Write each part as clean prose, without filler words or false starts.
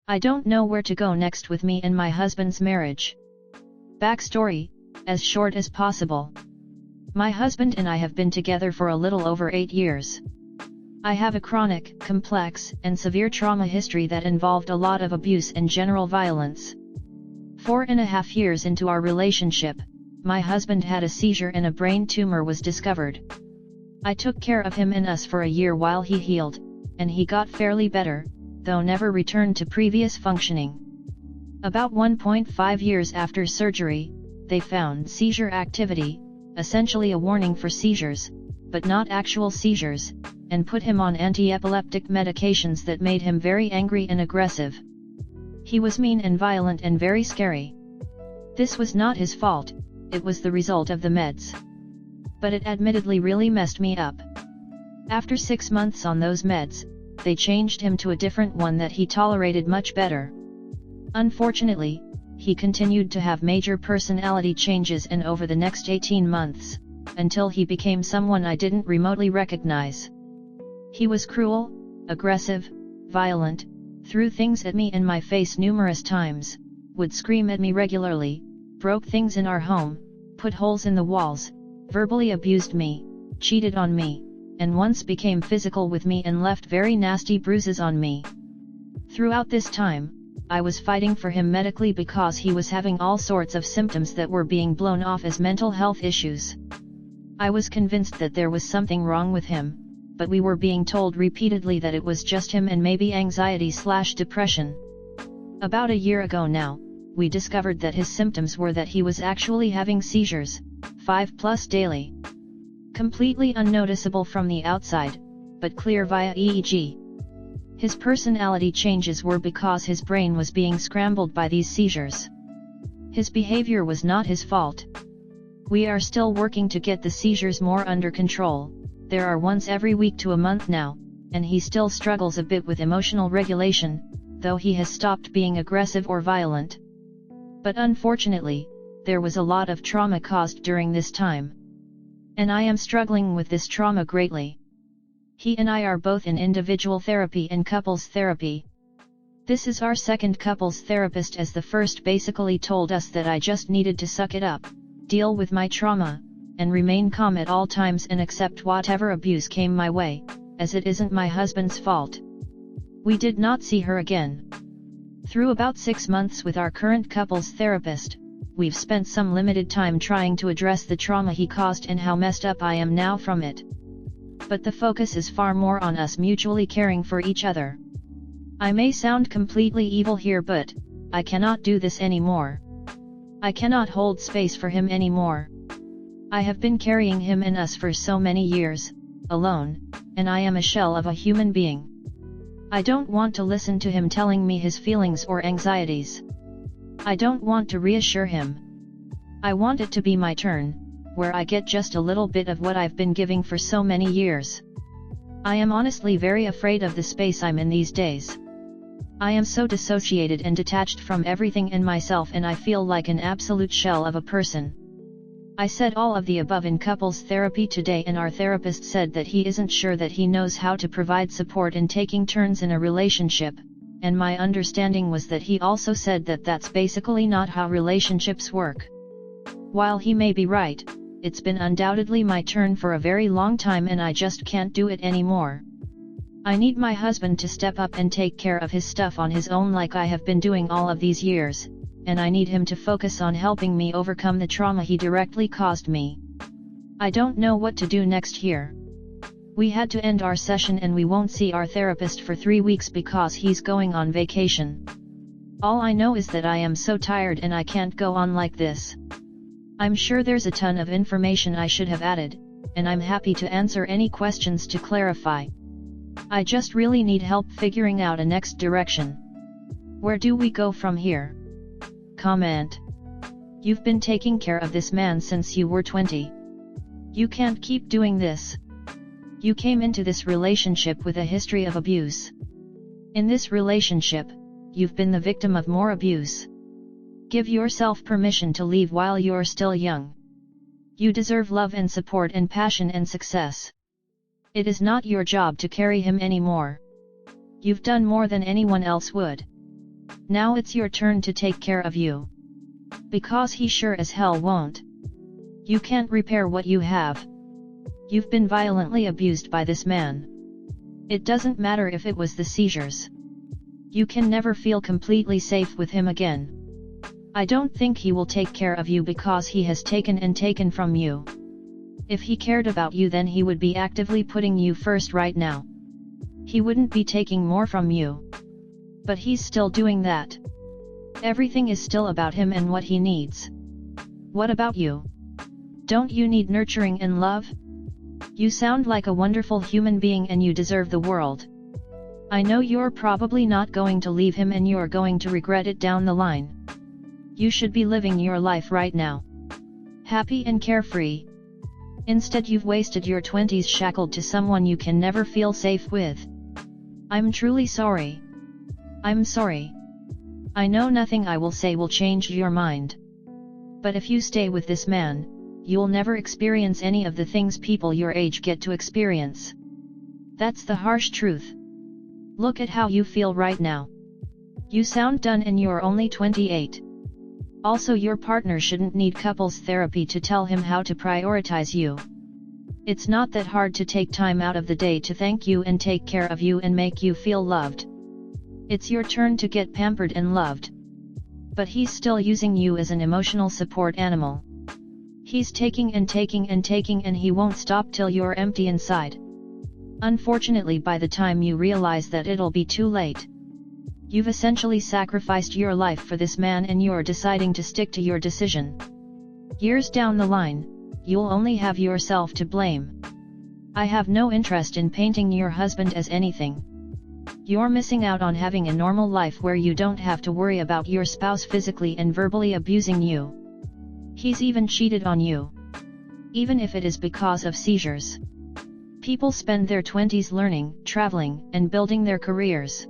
I don't know where to go next with me and my husband's marriage. Backstory, as short as possible. My husband and I have been together for a little over 8 years. I have a chronic, complex, and severe trauma history that involved a lot of abuse and general violence. 4.5 years into our relationship, my husband had a seizure and a brain tumor was discovered. I took care of him and us for a year while he healed, and he got fairly better, though never returned to previous functioning. About 1.5 years after surgery, they found seizure activity, essentially a warning for seizures, but not actual seizures, and put him on anti-epileptic medications that made him very angry and aggressive. He was mean and violent and very scary. This was not his fault, it was the result of the meds. But it admittedly really messed me up. After 6 months on those meds, they changed him to a different one that he tolerated much better. Unfortunately, he continued to have major personality changes and over the next 18 months, until he became someone I didn't remotely recognize. He was cruel, aggressive, violent, threw things at me in my face numerous times, would scream at me regularly, broke things in our home, put holes in the walls, verbally abused me, cheated on me, and once became physical with me and left very nasty bruises on me. Throughout this time, I was fighting for him medically because he was having all sorts of symptoms that were being blown off as mental health issues. I was convinced that there was something wrong with him, but we were being told repeatedly that it was just him and maybe anxiety/depression. About a year ago now, we discovered that his symptoms were that he was actually having seizures, 5+ daily. Completely unnoticeable from the outside, but clear via EEG. His personality changes were because his brain was being scrambled by these seizures. His behavior was not his fault. We are still working to get the seizures more under control. There are once every week to a month now, and he still struggles a bit with emotional regulation, though he has stopped being aggressive or violent. But unfortunately, there was a lot of trauma caused during this time. And I am struggling with this trauma greatly. He and I are both in individual therapy and couples therapy. This is our second couples therapist, as the first basically told us that I just needed to suck it up, deal with my trauma, and remain calm at all times and accept whatever abuse came my way, as it isn't my husband's fault. We did not see her again. Through about 6 months with our current couples therapist, we've spent some limited time trying to address the trauma he caused and how messed up I am now from it. But the focus is far more on us mutually caring for each other. I may sound completely evil here, but I cannot do this anymore. I cannot hold space for him anymore. I have been carrying him and us for so many years, alone, and I am a shell of a human being. I don't want to listen to him telling me his feelings or anxieties. I don't want to reassure him. I want it to be my turn, where I get just a little bit of what I've been giving for so many years. I am honestly very afraid of the space I'm in these days. I am so dissociated and detached from everything in myself, and I feel like an absolute shell of a person. I said all of the above in couples therapy today, and our therapist said that he isn't sure that he knows how to provide support in taking turns in a relationship, and my understanding was that he also said that that's basically not how relationships work. While he may be right, it's been undoubtedly my turn for a very long time, and I just can't do it anymore. I need my husband to step up and take care of his stuff on his own like I have been doing all of these years, and I need him to focus on helping me overcome the trauma he directly caused me. I don't know what to do next here. We had to end our session and we won't see our therapist for 3 weeks because he's going on vacation. All I know is that I am so tired and I can't go on like this. I'm sure there's a ton of information I should have added, and I'm happy to answer any questions to clarify. I just really need help figuring out a next direction. Where do we go from here? Comment. You've been taking care of this man since you were 20. You can't keep doing this. You came into this relationship with a history of abuse. In this relationship, you've been the victim of more abuse. Give yourself permission to leave while you're still young. You deserve love and support and passion and success. It is not your job to carry him anymore. You've done more than anyone else would. Now it's your turn to take care of you. Because he sure as hell won't. You can't repair what you have. You've been violently abused by this man. It doesn't matter if it was the seizures. You can never feel completely safe with him again. I don't think he will take care of you because he has taken from you. If he cared about you, then he would be actively putting you first right now. He wouldn't be taking more from you. But he's still doing that. Everything is still about him and what he needs. What about you? Don't you need nurturing and love? You sound like a wonderful human being and you deserve the world. I know you're probably not going to leave him and you're going to regret it down the line. You should be living your life right now. Happy and carefree. Instead you've wasted your 20s shackled to someone you can never feel safe with. I'm truly sorry. I'm sorry. I know nothing I will say will change your mind. But if you stay with this man, you'll never experience any of the things people your age get to experience. That's the harsh truth. Look at how you feel right now. You sound done and you're only 28. Also, your partner shouldn't need couples therapy to tell him how to prioritize you. It's not that hard to take time out of the day to thank you and take care of you and make you feel loved. It's your turn to get pampered and loved. But he's still using you as an emotional support animal. He's taking and he won't stop till you're empty inside. Unfortunately, by the time you realize that, it'll be too late. You've essentially sacrificed your life for this man and you're deciding to stick to your decision. Years down the line, you'll only have yourself to blame. I have no interest in painting your husband as anything. You're missing out on having a normal life where you don't have to worry about your spouse physically and verbally abusing you. He's even cheated on you. Even if it is because of seizures. People spend their 20s learning, traveling, and building their careers.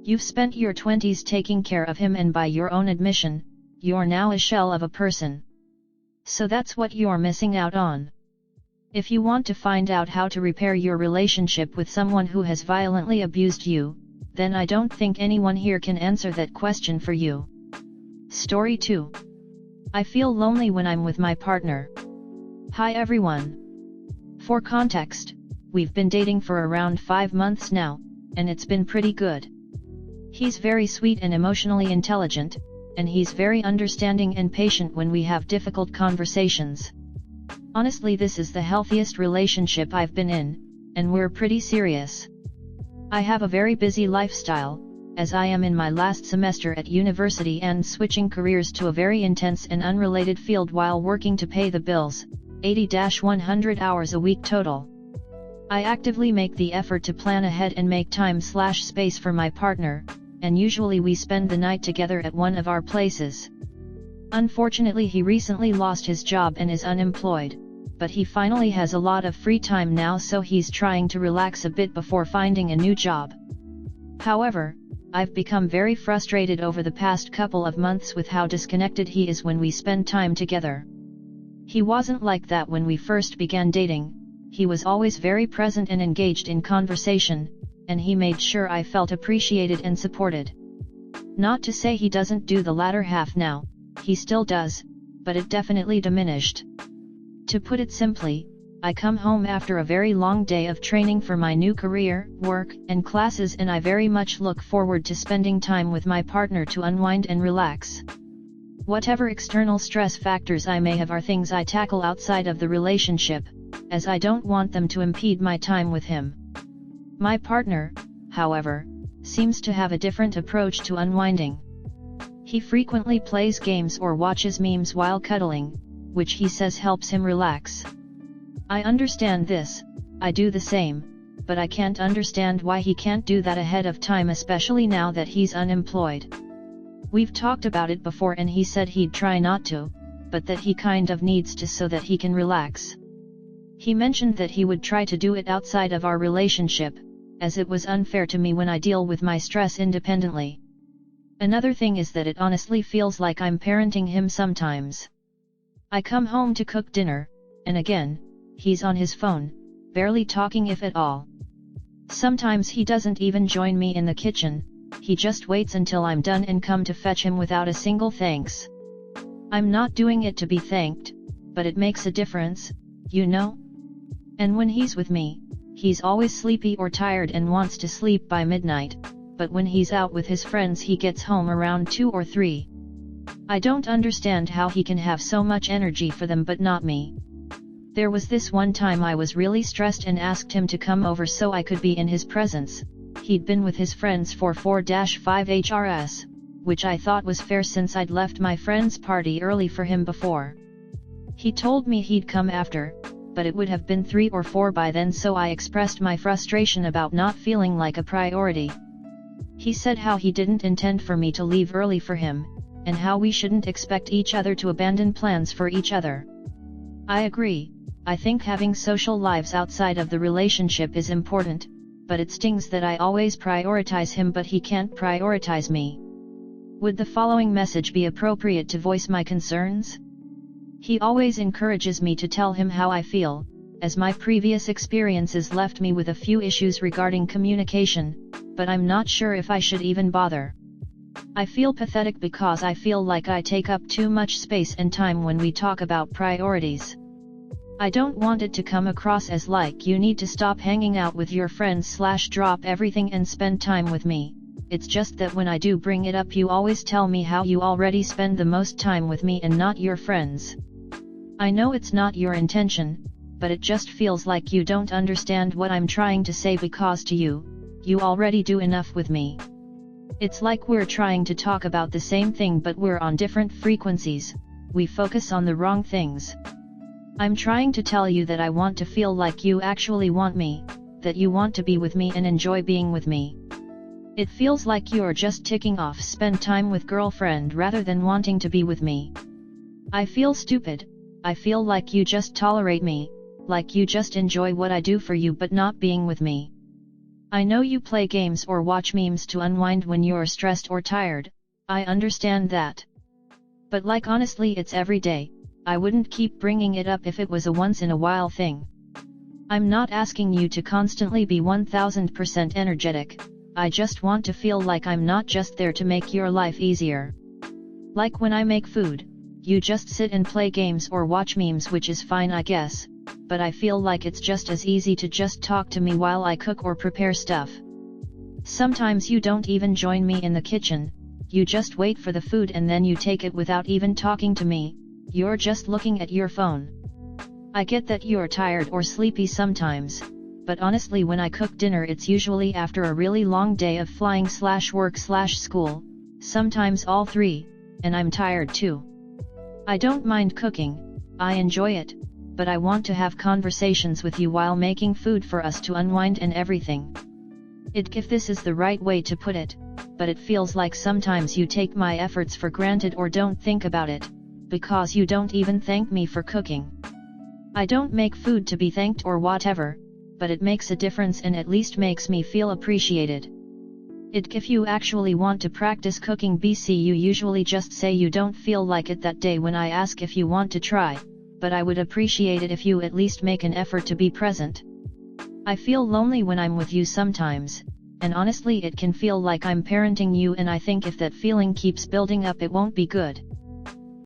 You've spent your 20s taking care of him, and by your own admission, you're now a shell of a person. So that's what you're missing out on. If you want to find out how to repair your relationship with someone who has violently abused you, then I don't think anyone here can answer that question for you. Story 2. I feel lonely when I'm with my partner. Hi everyone. For context, we've been dating for around 5 months now, and it's been pretty good. He's very sweet and emotionally intelligent, and he's very understanding and patient when we have difficult conversations. Honestly, this is the healthiest relationship I've been in, and we're pretty serious. I have a very busy lifestyle, as I am in my last semester at university and switching careers to a very intense and unrelated field while working to pay the bills, 80-100 hours a week total. I actively make the effort to plan ahead and make time/space for my partner, and usually we spend the night together at one of our places. Unfortunately, he recently lost his job and is unemployed, but he finally has a lot of free time now, so he's trying to relax a bit before finding a new job. However, I've become very frustrated over the past couple of months with how disconnected he is when we spend time together. He wasn't like that when we first began dating. He was always very present and engaged in conversation, and he made sure I felt appreciated and supported. Not to say he doesn't do the latter half now, he still does, but it definitely diminished. To put it simply, I come home after a very long day of training for my new career, work, and classes, and I very much look forward to spending time with my partner to unwind and relax. Whatever external stress factors I may have are things I tackle outside of the relationship, as I don't want them to impede my time with him. My partner, however, seems to have a different approach to unwinding. He frequently plays games or watches memes while cuddling, which he says helps him relax. I understand this, I do the same, but I can't understand why he can't do that ahead of time, especially now that he's unemployed. We've talked about it before and he said he'd try not to, but that he kind of needs to so that he can relax. He mentioned that he would try to do it outside of our relationship, as it was unfair to me when I deal with my stress independently. Another thing is that it honestly feels like I'm parenting him sometimes. I come home to cook dinner, and again, he's on his phone, barely talking if at all. Sometimes he doesn't even join me in the kitchen, he just waits until I'm done and come to fetch him without a single thanks. I'm not doing it to be thanked, but it makes a difference, you know? And when he's with me, he's always sleepy or tired and wants to sleep by midnight, but when he's out with his friends he gets home around 2 or 3. I don't understand how he can have so much energy for them but not me. There was this one time I was really stressed and asked him to come over so I could be in his presence. He'd been with his friends for 4-5 HRS, which I thought was fair since I'd left my friend's party early for him before. He told me he'd come after, but it would have been 3 or 4 by then, so I expressed my frustration about not feeling like a priority. He said how he didn't intend for me to leave early for him, and how we shouldn't expect each other to abandon plans for each other. I agree. I think having social lives outside of the relationship is important, but it stings that I always prioritize him but he can't prioritize me. Would the following message be appropriate to voice my concerns? He always encourages me to tell him how I feel, as my previous experiences left me with a few issues regarding communication, but I'm not sure if I should even bother. I feel pathetic because I feel like I take up too much space and time when we talk about priorities. I don't want it to come across as like you need to stop hanging out with your friends / drop everything and spend time with me. It's just that when I do bring it up you always tell me how you already spend the most time with me and not your friends. I know it's not your intention, but it just feels like you don't understand what I'm trying to say because to you, you already do enough with me. It's like we're trying to talk about the same thing but we're on different frequencies, we focus on the wrong things. I'm trying to tell you that I want to feel like you actually want me, that you want to be with me and enjoy being with me. It feels like you're just ticking off spend time with girlfriend rather than wanting to be with me. I feel stupid. I feel like you just tolerate me, like you just enjoy what I do for you but not being with me. I know you play games or watch memes to unwind when you're stressed or tired, I understand that. But like honestly it's every day, I wouldn't keep bringing it up if it was a once in a while thing. I'm not asking you to constantly be 1000% energetic, I just want to feel like I'm not just there to make your life easier. Like when I make food, you just sit and play games or watch memes, which is fine I guess, but I feel like it's just as easy to just talk to me while I cook or prepare stuff. Sometimes you don't even join me in the kitchen, you just wait for the food and then you take it without even talking to me, you're just looking at your phone. I get that you're tired or sleepy sometimes, but honestly when I cook dinner it's usually after a really long day of flying / work / school, sometimes all 3, and I'm tired too. I don't mind cooking, I enjoy it, but I want to have conversations with you while making food for us to unwind and everything. If this is the right way to put it, but it feels like sometimes you take my efforts for granted or don't think about it, because you don't even thank me for cooking. I don't make food to be thanked or whatever, but it makes a difference and at least makes me feel appreciated. If you actually want to practice cooking you usually just say you don't feel like it that day when I ask if you want to try, but I would appreciate it if you at least make an effort to be present. I feel lonely when I'm with you sometimes, and honestly it can feel like I'm parenting you and I think if that feeling keeps building up it won't be good.